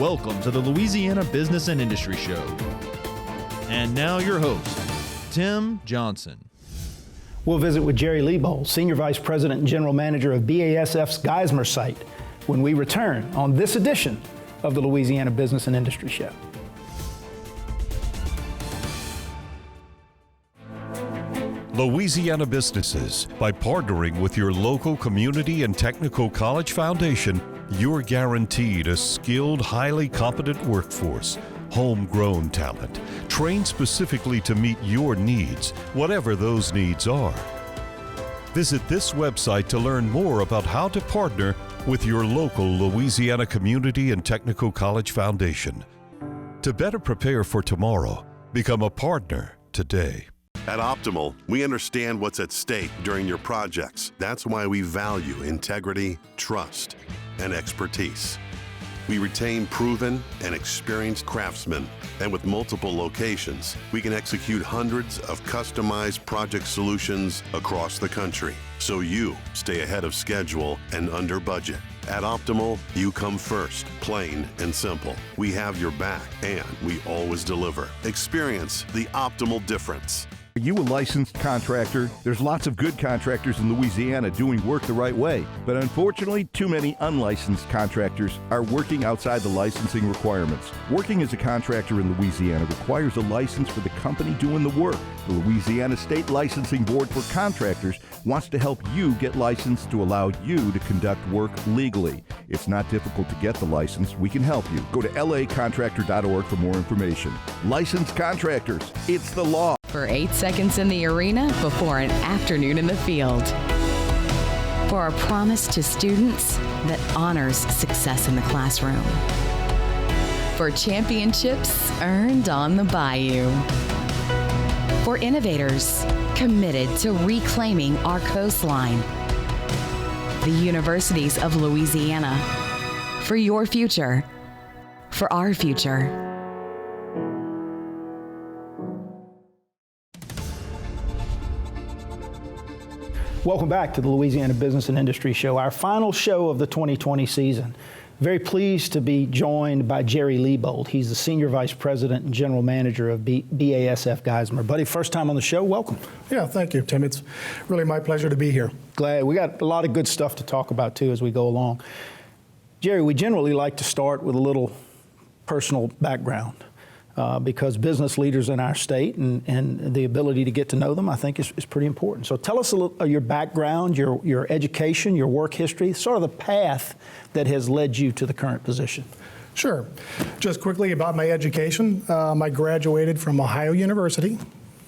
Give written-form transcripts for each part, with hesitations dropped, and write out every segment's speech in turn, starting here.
Welcome to the Louisiana Business and Industry Show. And now your host, Tim Johnson. We'll visit with Jerry Lebold, Senior Vice President and General Manager of BASF's Geismar site, when we return on this edition of the Louisiana Business and Industry Show. Louisiana businesses, by partnering with your local community and technical college foundation, you're guaranteed a skilled, highly competent workforce, homegrown talent, trained specifically to meet your needs, whatever those needs are. Visit this website to learn more about how to partner with your local Louisiana Community and Technical College Foundation. To better prepare for tomorrow, become a partner today. At Optimal, we understand what's at stake during your projects. That's why we value integrity, trust, and expertise. We retain proven and experienced craftsmen, and with multiple locations, we can execute hundreds of customized project solutions across the country, so you stay ahead of schedule and under budget. At Optimal, you come first, plain and simple. We have your back, and we always deliver. Experience the Optimal difference. Are you a licensed contractor? There's lots of good contractors in Louisiana doing work the right way, but unfortunately, too many unlicensed contractors are working outside the licensing requirements. Working as a contractor in Louisiana requires a license for the company doing the work. The Louisiana State Licensing Board for Contractors wants to help you get licensed to allow you to conduct work legally. It's not difficult to get the license. We can help you. Go to lacontractor.org for more information. Licensed contractors, it's the law. For 8 seconds in the arena before an afternoon in the field. For a promise to students that honors success in the classroom. For championships earned on the bayou. For innovators committed to reclaiming our coastline. The Universities of Louisiana. For your future. For our future. Welcome back to the Louisiana Business and Industry Show, our final show of the 2020 season. Very pleased to be joined by Jerry Lebold. He's the Senior Vice President and General Manager of BASF Geismar. Buddy, first time on the show, welcome. Yeah, thank you, Tim. It's really my pleasure to be here. Glad. We got a lot of good stuff to talk about, too, as we go along. Jerry, we generally like to start with a little personal background. Because business leaders in our state and the ability to get to know them, I think, is pretty important. So tell us a little your background, your education, your work history, sort of the path that has led you to the current position. Sure. Just quickly about my education. I graduated from Ohio University,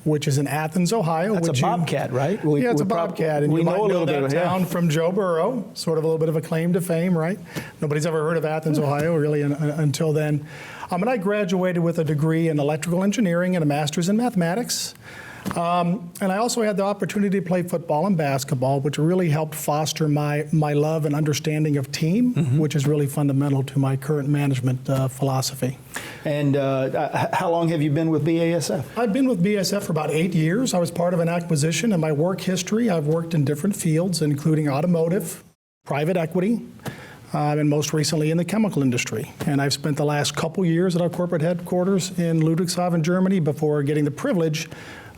which is in Athens, Ohio. That's a Bobcat, right? Yeah, it's a Bobcat. And we you might know a little that bit town from Joe Burrow, sort of a little bit of a claim to fame, right? Nobody's ever heard of Athens, Ohio, really, until then. And I graduated with a degree in electrical engineering and a master's in mathematics. And I also had the opportunity to play football and basketball, which really helped foster my love and understanding of team, which is really fundamental to my current management philosophy. And how long have you been with BASF? I've been with BASF for about 8 years. I was part of an acquisition. In my work history, I've worked in different fields, including automotive, private equity, and most recently in the chemical industry. And I've spent the last couple years at our corporate headquarters in Ludwigshafen, Germany, before getting the privilege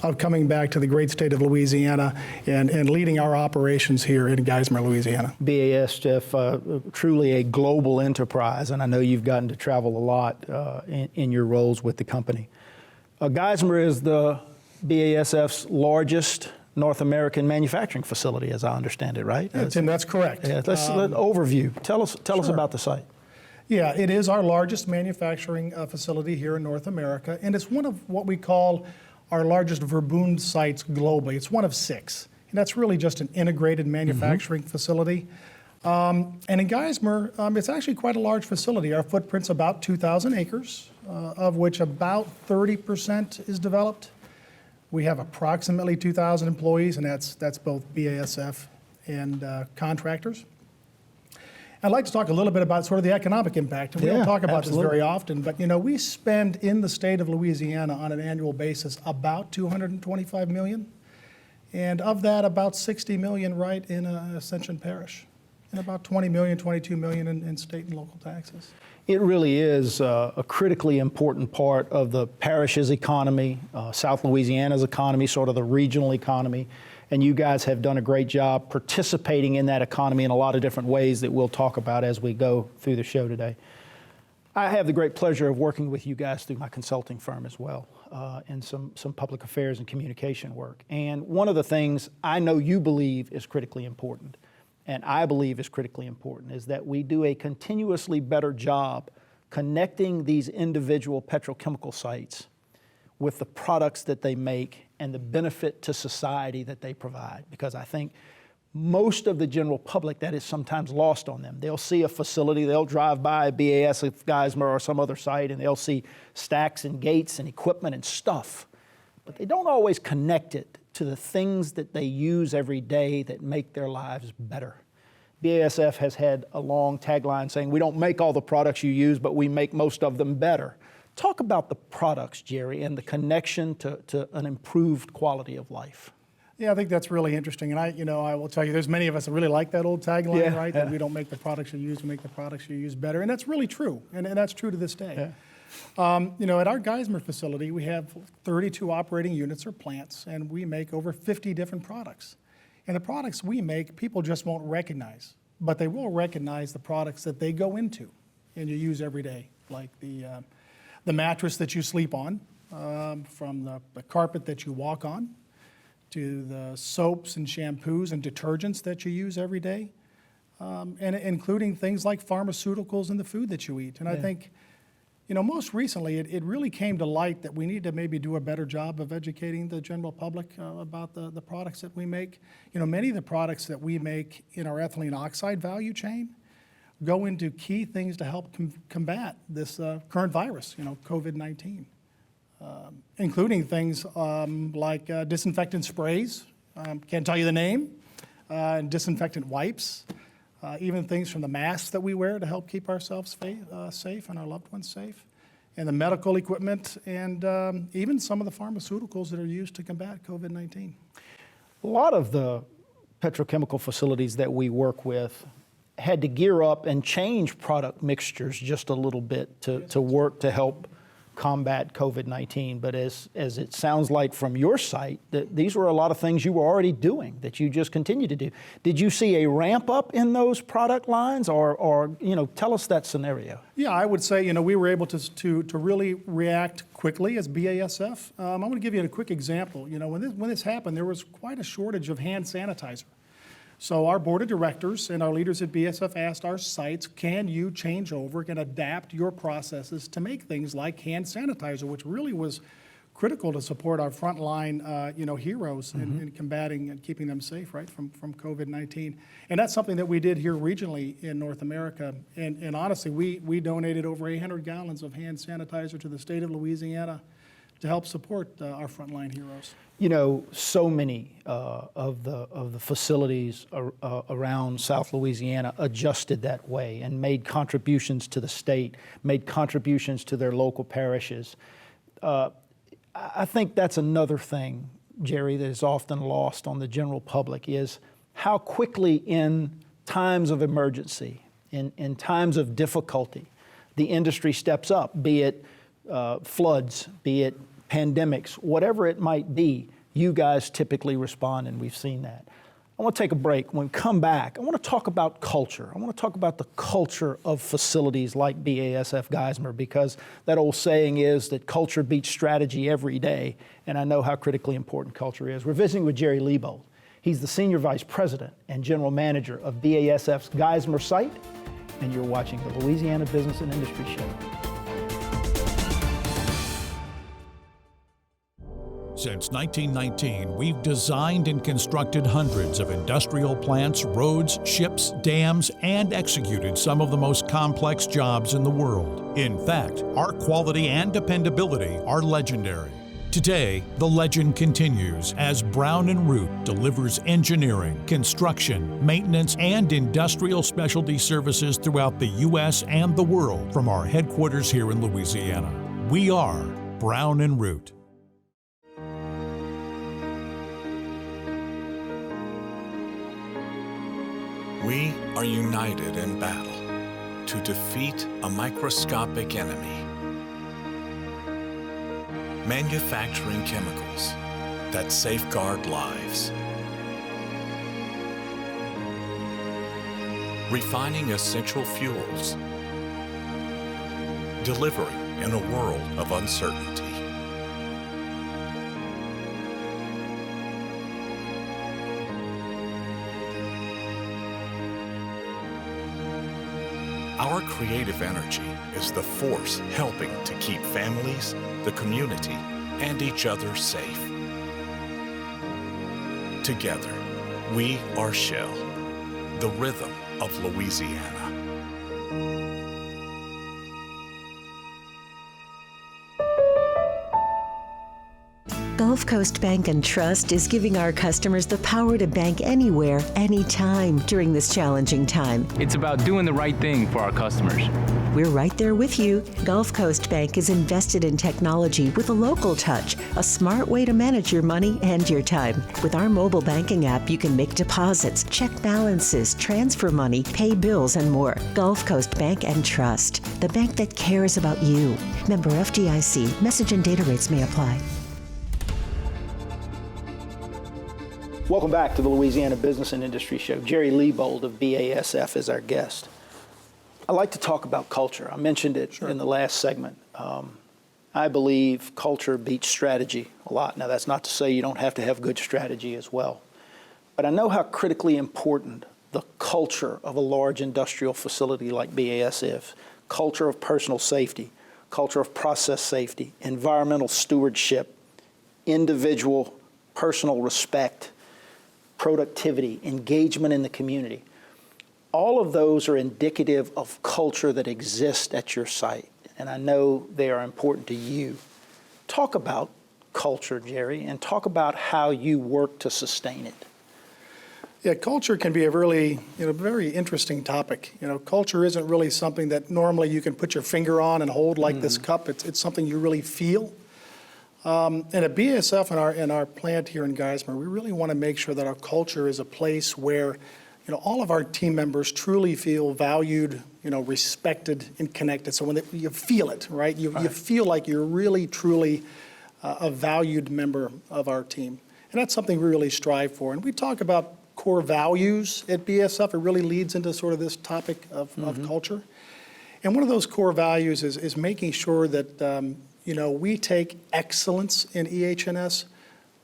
of coming back to the great state of Louisiana and leading our operations here in Geismar, Louisiana. BASF, truly a global enterprise, and I know you've gotten to travel a lot in your roles with the company. Geismar is the BASF's largest North American manufacturing facility, as I understand it, right? Yeah, Tim, that's correct. Yeah, let's overview. Tell us about the site. Yeah, it is our largest manufacturing facility here in North America, and it's one of what we call our largest Verbund sites globally. It's one of 6, and that's really just an integrated manufacturing facility. And in Geismar, it's actually quite a large facility. Our footprint's about 2,000 acres, of which about 30% is developed. We have approximately 2,000 employees, and that's both BASF and contractors. I'd like to talk a little bit about sort of the economic impact. And we don't talk about this very often, but we spend in the state of Louisiana on an annual basis about $225 million. And of that, about $60 million right in Ascension Parish. And about 20 million, 22 million in state and local taxes. It really is a critically important part of the parish's economy, South Louisiana's economy, sort of the regional economy. And you guys have done a great job participating in that economy in a lot of different ways that we'll talk about as we go through the show today. I have the great pleasure of working with you guys through my consulting firm as well, and some public affairs and communication work. And one of the things I know you believe is critically important, and I believe is critically important, is that we do a continuously better job connecting these individual petrochemical sites with the products that they make and the benefit to society that they provide. Because I think most of the general public, that is sometimes lost on them. They'll see a facility, they'll drive by BASF Geismar or some other site, and they'll see stacks and gates and equipment and stuff. But they don't always connect it to the things that they use every day that make their lives better. BASF has had a long tagline saying, we don't make all the products you use, but we make most of them better. Talk about the products, Jerry, and the connection to an improved quality of life. Yeah, I think that's really interesting. And I will tell you, there's many of us that really like that old tagline, right? That we don't make the products you use, we make the products you use better. And that's really true. And that's true to this day. Yeah. At our Geismar facility, we have 32 operating units or plants, and we make over 50 different products. And the products we make, people just won't recognize, but they will recognize the products that they go into and you use every day, like the mattress that you sleep on, from the carpet that you walk on, to the soaps and shampoos and detergents that you use every day, and including things like pharmaceuticals in the food that you eat. And I think, most recently, it really came to light that we need to maybe do a better job of educating the general public about the products that we make. Many of the products that we make in our ethylene oxide value chain go into key things to help combat this current virus, COVID-19, including things like disinfectant sprays, can't tell you the name, disinfectant wipes, even things from the masks that we wear to help keep ourselves safe and our loved ones safe, and the medical equipment, and even some of the pharmaceuticals that are used to combat COVID-19. A lot of the petrochemical facilities that we work with had to gear up and change product mixtures just a little bit to work to help combat COVID-19. But as it sounds like from your site, that these were a lot of things you were already doing that you just continue to do. Did you see a ramp up in those product lines, or tell us that scenario? Yeah, I would say, we were able to really react quickly as BASF. I'm going to give you a quick example. When this happened, there was quite a shortage of hand sanitizer. So our board of directors and our leaders at BASF asked our sites, can you change over and adapt your processes to make things like hand sanitizer, which really was critical to support our frontline heroes in combating and keeping them safe, right, from COVID-19. And that's something that we did here regionally in North America. And honestly, we donated over 800 gallons of hand sanitizer to the state of Louisiana to help support our frontline heroes. So many of the facilities around South Louisiana adjusted that way and made contributions to the state, made contributions to their local parishes. I think that's another thing, Jerry, that is often lost on the general public, is how quickly in times of emergency, in times of difficulty, the industry steps up, be it floods, be it pandemics, whatever it might be. You guys typically respond, and we've seen that. I want to take a break. When we come back, I want to talk about culture. I want to talk about the culture of facilities like BASF Geismar, because that old saying is that culture beats strategy every day, and I know how critically important culture is. We're visiting with Jerry Lebold. He's the Senior Vice President and General Manager of BASF's Geismar site, and you're watching the Louisiana Business and Industry Show. Since 1919, we've designed and constructed hundreds of industrial plants, roads, ships, dams, and executed some of the most complex jobs in the world. In fact, our quality and dependability are legendary. Today, the legend continues as Brown & Root delivers engineering, construction, maintenance, and industrial specialty services throughout the U.S. and the world from our headquarters here in Louisiana. We are Brown & Root. We are united in battle to defeat a microscopic enemy. Manufacturing chemicals that safeguard lives. Refining essential fuels. Delivering in a world of uncertainty. Our creative energy is the force helping to keep families, the community, and each other safe. Together, we are Shell, the rhythm of Louisiana. Gulf Coast Bank and Trust is giving our customers the power to bank anywhere, anytime during this challenging time. It's about doing the right thing for our customers. We're right there with you. Gulf Coast Bank is invested in technology with a local touch, a smart way to manage your money and your time. With our mobile banking app, you can make deposits, check balances, transfer money, pay bills, and more. Gulf Coast Bank and Trust, the bank that cares about you. Member FDIC. Message and data rates may apply. Welcome back to the Louisiana Business and Industry Show. Jerry Lebold of BASF is our guest. I like to talk about culture. I mentioned it in the last segment. I believe culture beats strategy a lot. Now, that's not to say you don't have to have good strategy as well. But I know how critically important the culture of a large industrial facility like BASF, culture of personal safety, culture of process safety, environmental stewardship, individual personal respect, productivity, engagement in the community. All of those are indicative of culture that exists at your site, and I know they are important to you. Talk about culture, Jerry, and talk about how you work to sustain it. Yeah, culture can be a really, very interesting topic. Culture isn't really something that normally you can put your finger on and hold like this cup. It's something you really feel. And at BASF in our plant here in Geismar, we really want to make sure that our culture is a place where, all of our team members truly feel valued, respected and connected. So when you feel it, right? You feel like you're really, truly a valued member of our team. And that's something we really strive for. And we talk about core values at BASF. It really leads into sort of this topic of culture. And one of those core values is making sure that, we take excellence in EH&S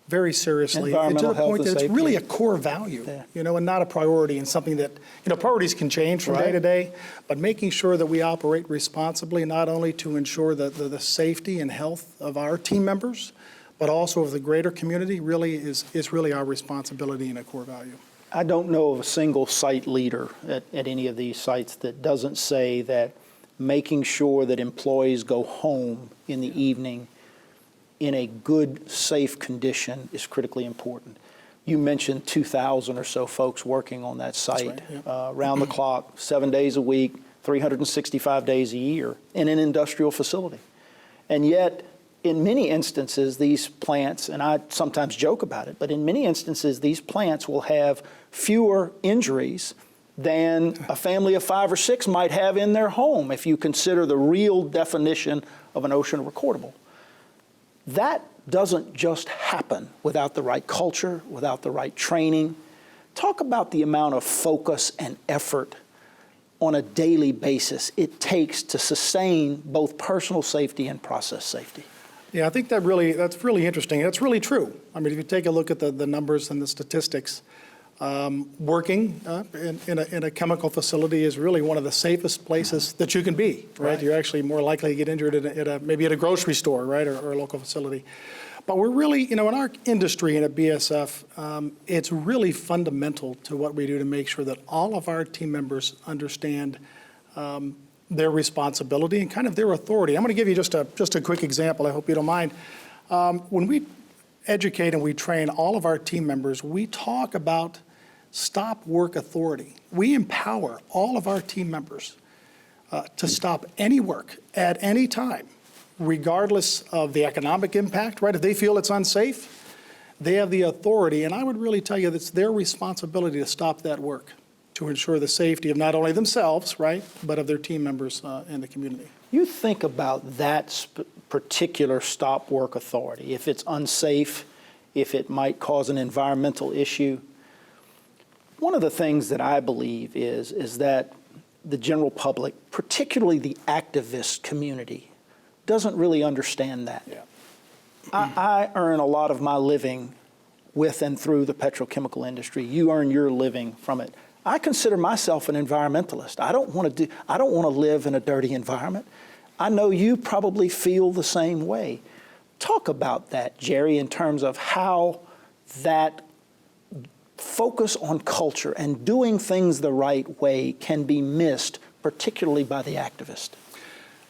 very seriously, and to the point that it's really a core value, and not a priority, and something that, priorities can change from day to day, but making sure that we operate responsibly, not only to ensure the safety and health of our team members, but also of the greater community, really is really our responsibility and a core value. I don't know of a single site leader at any of these sites that doesn't say that making sure that employees go home in the evening in a good, safe condition is critically important. You mentioned 2,000 or so folks working on that site, round the clock, 7 days a week, 365 days a year in an industrial facility. And yet, in many instances, these plants, and I sometimes joke about it, but in many instances, these plants will have fewer injuries than a family of 5 or 6 might have in their home if you consider the real definition of an OSHA recordable. That doesn't just happen without the right culture, without the right training. Talk about the amount of focus and effort on a daily basis it takes to sustain both personal safety and process safety. Yeah, I think that's really interesting. That's really true. I mean, if you take a look at the numbers and the statistics, working in a chemical facility is really one of the safest places that you can be, right? You're actually more likely to get injured maybe at a grocery store, right, or a local facility. But we're really, in our industry and at BASF, it's really fundamental to what we do to make sure that all of our team members understand their responsibility and kind of their authority. I'm going to give you just a quick example. I hope you don't mind. When we educate and we train all of our team members, we talk about stop work authority. We empower all of our team members to stop any work at any time, regardless of the economic impact, right? If they feel it's unsafe, they have the authority, and I would really tell you that it's their responsibility to stop that work, to ensure the safety of not only themselves, right, but of their team members in the community. You think about that particular stop work authority, if it's unsafe, if it might cause an environmental issue. One of the things that I believe is that the general public, particularly the activist community, doesn't really understand that. Yeah. I earn a lot of my living with and through the petrochemical industry. You earn your living from it. I consider myself an environmentalist. I don't want to live in a dirty environment. I know you probably feel the same way. Talk about that, Jerry, in terms of how that focus on culture and doing things the right way can be missed, particularly by the activist.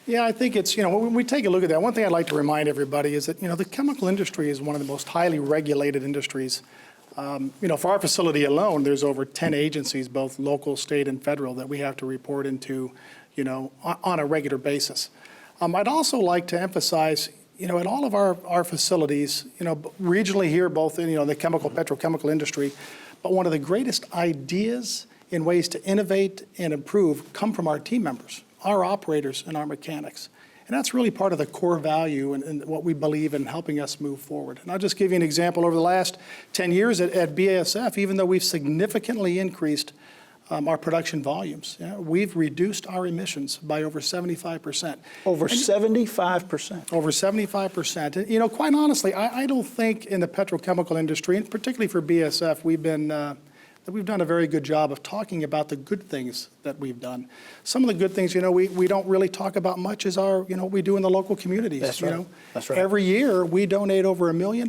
Yeah, I think it's, when we take a look at that, one thing I'd like to remind everybody is that, the chemical industry is one of the most highly regulated industries. For our facility alone, there's over 10 agencies, both local, state, and federal, that we have to report into, on a regular basis. I'd also like to emphasize, at all of our facilities, regionally here, both in, the petrochemical industry, but one of the greatest ideas in ways to innovate and improve come from our team members, our operators and our mechanics. And that's really part of the core value and what we believe in helping us move forward. And I'll just give you an example. Over the last 10 years at BASF, even though we've significantly increased our production volumes, we've reduced our emissions by over 75%. Over 75%? Over 75%. And, quite honestly, I don't think in the petrochemical industry, and particularly for BASF, we've done a very good job of talking about the good things that we've done. Some of the good things, we don't really talk about much is what we do in the local communities. That's right. That's right. Every year, we donate over $1 million,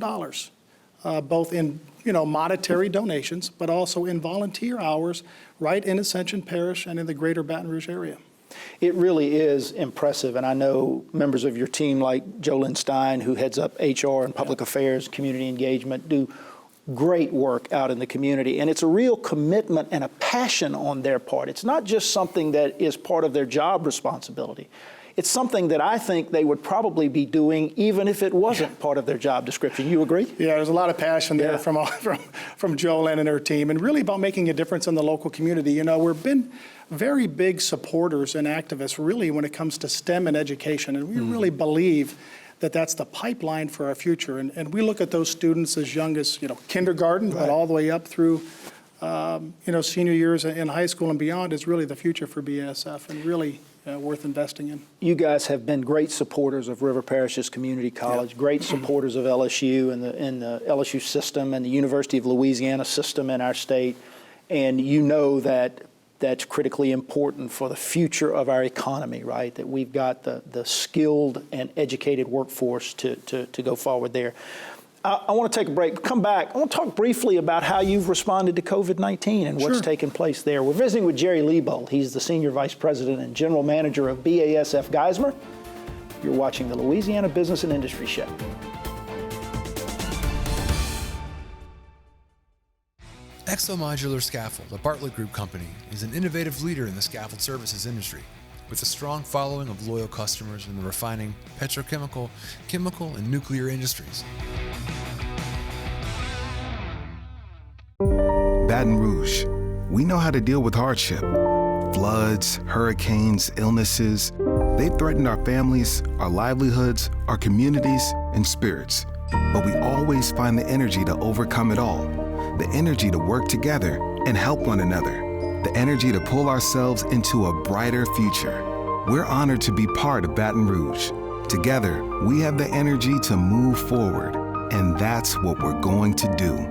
both in, monetary donations, but also in volunteer hours, right in Ascension Parish and in the greater Baton Rouge area. It really is impressive, and I know members of your team like Jolynn Stein, who heads up HR and Public Affairs, Community Engagement, do great work out in the community, and it's a real commitment and a passion on their part. It's not just something that is part of their job responsibility. It's something that I think they would probably be doing even if it wasn't part of their job description. You agree? Yeah, there's a lot of passion there from Jolynn and her team, and really about making a difference in the local community. We've been very big supporters and activists really when it comes to STEM and education, and we really believe that that's the pipeline for our future. And we look at those students as young as, kindergarten, but all the way up through, senior years in high school and beyond is really the future for BASF and really worth investing in. You guys have been great supporters of River Parishes Community College, great supporters of LSU and the LSU system and the University of Louisiana system in our state. And you know that that's critically important for the future of our economy, right? That we've got the skilled and educated workforce to go forward there. I want to take a break, come back. I want to talk briefly about how you've responded to COVID-19 and what's taken place there. We're visiting with Jerry Lebold. He's the Senior Vice President and General Manager of BASF Geismar. You're watching the Louisiana Business and Industry Show. Exo Modular Scaffold, a Bartlett Group company, is an innovative leader in the scaffold services industry, with a strong following of loyal customers in the refining, petrochemical, chemical, and nuclear industries. Baton Rouge, we know how to deal with hardship. Floods, hurricanes, illnesses, they've threatened our families, our livelihoods, our communities, and spirits. But we always find the energy to overcome it all. The energy to work together and help one another. The energy to pull ourselves into a brighter future. We're honored to be part of Baton Rouge. Together, we have the energy to move forward, and that's what we're going to do.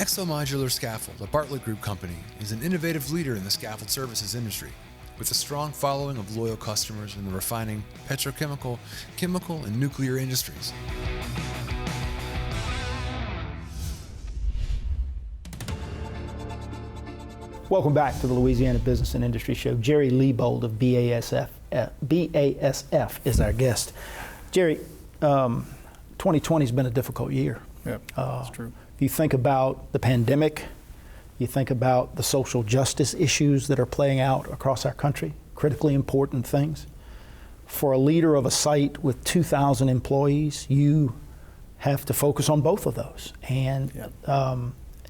Modular Scaffold, a Bartlett Group company, is an innovative leader in the scaffold services industry, with a strong following of loyal customers in the refining, petrochemical, chemical, and nuclear industries. Welcome back to the Louisiana Business and Industry Show. Jerry Lebold of BASF is our guest. Jerry, 2020 has been a difficult year. Yeah, that's true. If you think about the pandemic, you think about the social justice issues that are playing out across our country, critically important things. For a leader of a site with 2,000 employees, you have to focus on both of those. And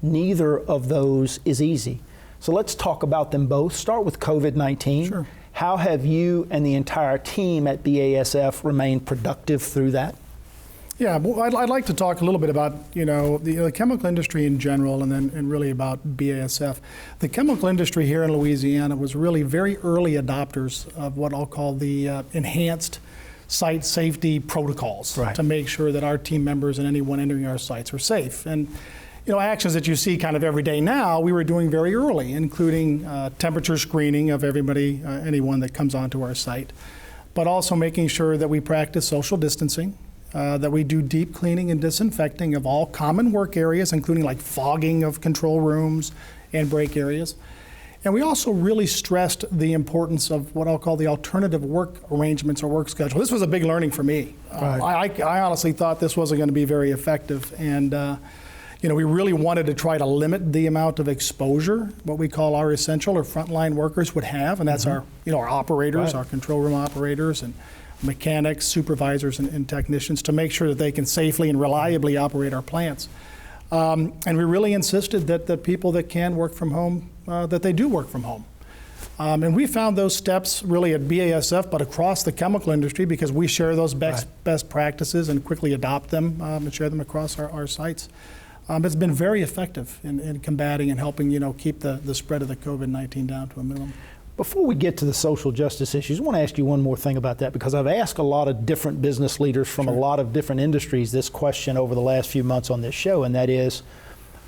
neither of those is easy. So let's talk about them both. Start with COVID-19. Sure. How have you and the entire team at BASF remained productive through that? Yeah, well, I'd like to talk a little bit about, the chemical industry in general and really about BASF. The chemical industry here in Louisiana was really very early adopters of what I'll call the enhanced site safety protocols to make sure that our team members and anyone entering our sites are safe. And actions that you see kind of every day now, we were doing very early, including temperature screening of everybody, anyone that comes onto our site, but also making sure that we practice social distancing, that we do deep cleaning and disinfecting of all common work areas, including like fogging of control rooms and break areas. And we also really stressed the importance of what I'll call the alternative work arrangements or work schedule. This was a big learning for me. I honestly thought this wasn't going to be very effective. And we really wanted to try to limit the amount of exposure what we call our essential or frontline workers would have, and that's our operators, our control room operators, and mechanics, supervisors, and technicians, to make sure that they can safely and reliably operate our plants. And we really insisted that people that can work from home, that they do work from home. And we found those steps really at BASF, but across the chemical industry, because we share those best practices and quickly adopt them and share them across our sites. It's been very effective in combating and helping keep the spread of the COVID-19 down to a minimum. Before we get to the social justice issues, I want to ask you one more thing about that, because I've asked a lot of different business leaders from a lot of different industries this question over the last few months on this show, and that is,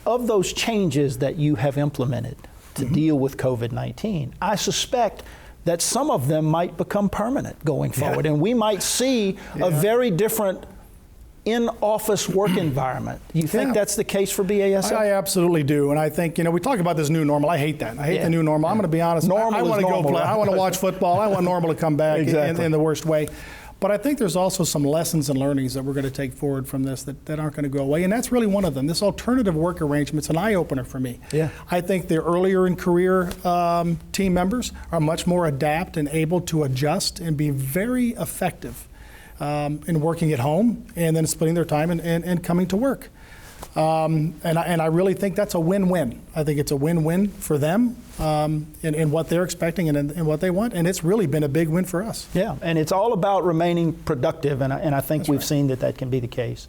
of those changes that you have implemented to deal with COVID-19, I suspect that some of them might become permanent going forward, and we might see a very different in-office work environment. You think that's the case for BASF? I absolutely do, and I think we talk about this new normal. I hate that. I hate the new normal. I'm going to be honest. I want to go play. I want to watch football. I want normal to come back in the worst way. But I think there's also some lessons and learnings that we're going to take forward from this that aren't going to go away, and that's really one of them. This alternative work arrangement's an eye-opener for me. I think the earlier in career team members are much more adept and able to adjust and be very effective in working at home and then splitting their time and coming to work. And I really think that's a win-win. I think it's a win-win for them in what they're expecting and what they want, and it's really been a big win for us. Yeah, and it's all about remaining productive, and I think we've seen that can be the case.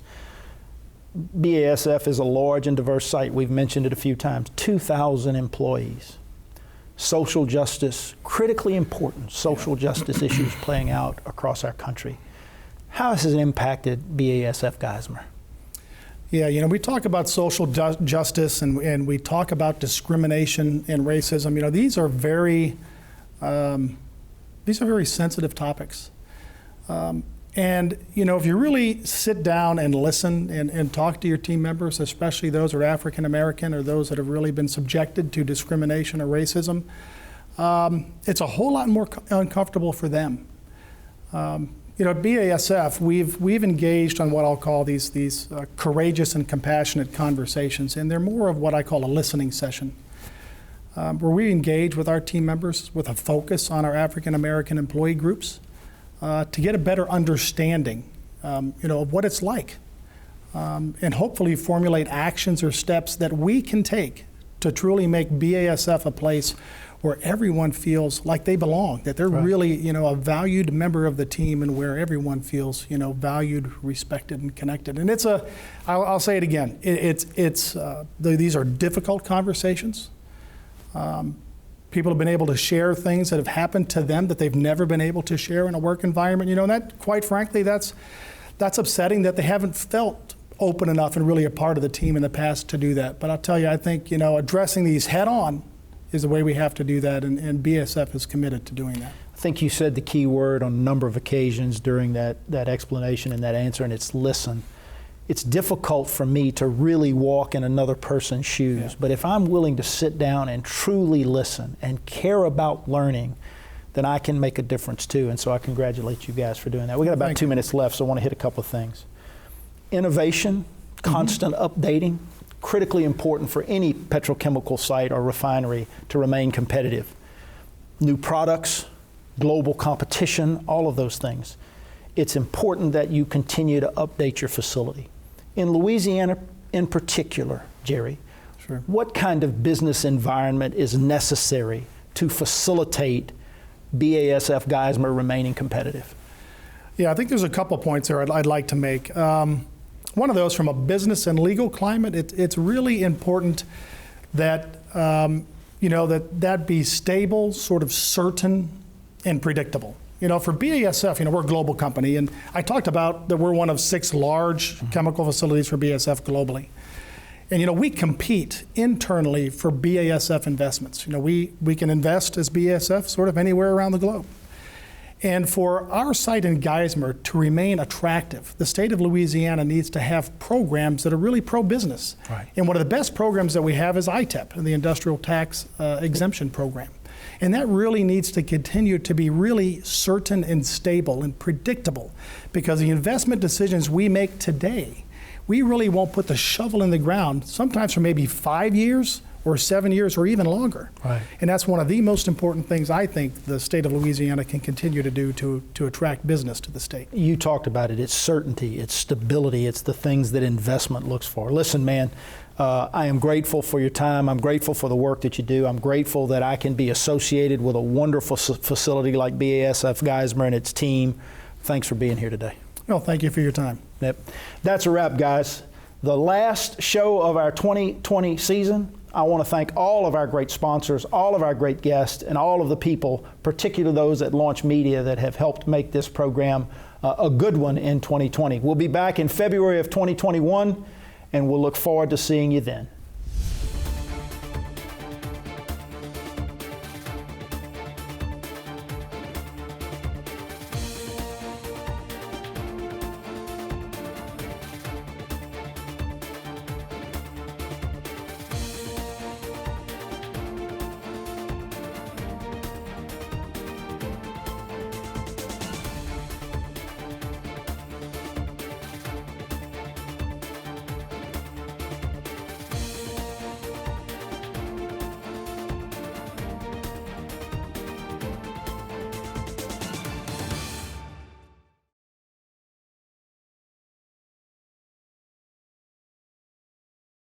BASF is a large and diverse site. We've mentioned it a few times. 2,000 employees. Social justice, critically important social justice issues playing out across our country. How has it impacted BASF Geismar? Yeah, we talk about social justice and we talk about discrimination and racism. These are very sensitive topics. And if you really sit down and listen and talk to your team members, especially those who are African American or those that have really been subjected to discrimination or racism, it's a whole lot more uncomfortable for them. At BASF, we've engaged on what I'll call these courageous and compassionate conversations, and they're more of what I call a listening session, where we engage with our team members with a focus on our African American employee groups to get a better understanding, of what it's like, and hopefully formulate actions or steps that we can take to truly make BASF a place where everyone feels like they belong, that they're really, a valued member of the team, and where everyone feels, valued, respected, and connected. And I'll say it again, these are difficult conversations. People have been able to share things that have happened to them that they've never been able to share in a work environment. And that, quite frankly, that's upsetting that they haven't felt open enough and really a part of the team in the past to do that. But I'll tell you, I think, addressing these head on is the way we have to do that, and BASF is committed to doing that. I think you said the key word on a number of occasions during that explanation and that answer, and it's listen. It's difficult for me to really walk in another person's shoes, but if I'm willing to sit down and truly listen and care about learning, then I can make a difference too. And so I congratulate you guys for doing that. We got about 2 minutes left, so I want to hit a couple of things. Innovation, constant updating, critically important for any petrochemical site or refinery to remain competitive. New products, global competition, all of those things. It's important that you continue to update your facility. In Louisiana in particular, Jerry, what kind of business environment is necessary to facilitate BASF Geismar remaining competitive? Yeah, I think there's a couple points there I'd like to make. One of those, from a business and legal climate, it's really important that that be stable, sort of certain, and predictable. For BASF, we're a global company, and I talked about that we're one of 6 large chemical facilities for BASF globally. And we compete internally for BASF investments. We can invest as BASF sort of anywhere around the globe. And for our site in Geismar to remain attractive, the state of Louisiana needs to have programs that are really pro-business. Right. And one of the best programs that we have is ITEP, the Industrial Tax Exemption Program. And that really needs to continue to be really certain and stable and predictable, because the investment decisions we make today, we really won't put the shovel in the ground, sometimes for maybe 5 years or 7 years or even longer. Right. And that's one of the most important things I think the state of Louisiana can continue to do to attract business to the state. You talked about it. It's certainty, it's stability, it's the things that investment looks for. Listen, man, I am grateful for your time. I'm grateful for the work that you do. I'm grateful that I can be associated with a wonderful facility like BASF Geismar and its team. Thanks for being here today. Well, thank you for your time. Yep. That's a wrap, guys. The last show of our 2020 season. I want to thank all of our great sponsors, all of our great guests, and all of the people, particularly those at Launch Media, that have helped make this program a good one in 2020. We'll be back in February of 2021, and we'll look forward to seeing you then.